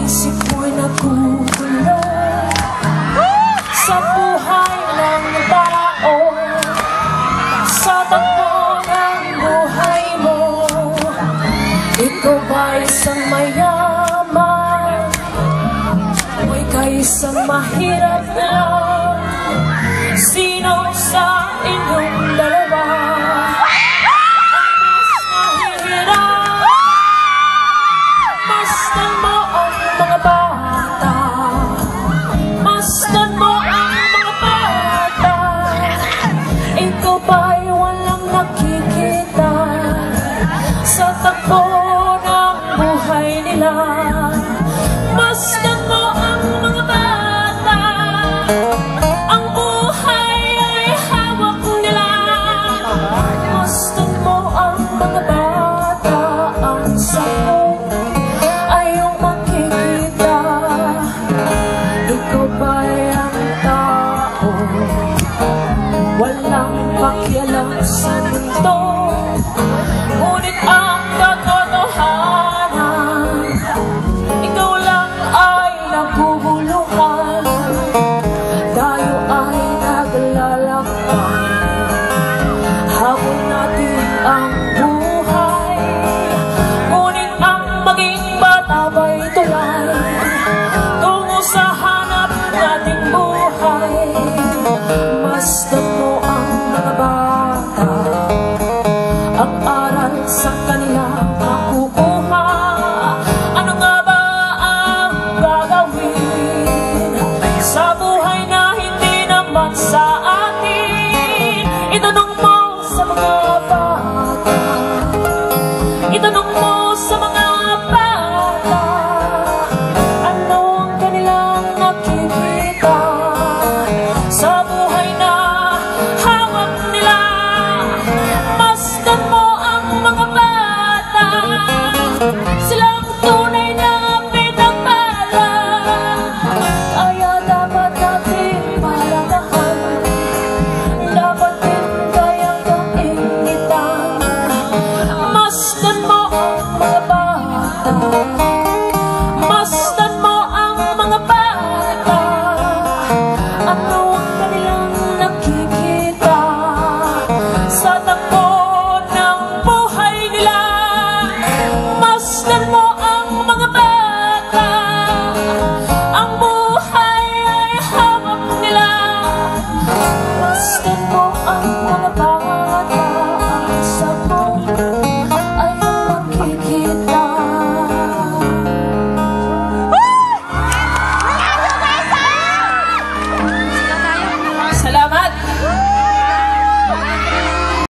isip mo'y nagkukulo sa buhay ng tao, sa takbo ng buhay mo. Ikaw ba'y isang mayaman o ika'y isang mahirap lang? Sino sa inyong dalawa ang mas nahihirap? Masdan mo ang mga bata, masdan mo ang mga bata. Ikaw ba'y walang nakikita sa takbo ng buhay nila? Masdan mo ang mga bata, ang buhay ay hawak nila. Masdan mo ang mga bata, ang sakot ay iyong makikita. Ikaw ba'y ang tao, walang pakialam sa mundo, ngunit ang katotohanan, ikaw lang ay naguguluhan. Tayo ay naglalakbay, habol natin ang buhay, ngunit ang maging bata ba'y tulay tungo sa hanap nating buhay. Masdan mo ang mga bata, ang aral sa kanila makukuha. Ano nga ba ang gagawin sa buhay na hindi naman sa atin? Itanong mo sa mga bata, itanong mo sa mga bata, ano ang kanilang nakikita sa buhay na hawak nila. Masdan mo ang mga bata, sila ang tunay na pinagpala. Kaya dapat natin palagahan, dapat din kayang kaingitan. Masdan mo ang mga bata.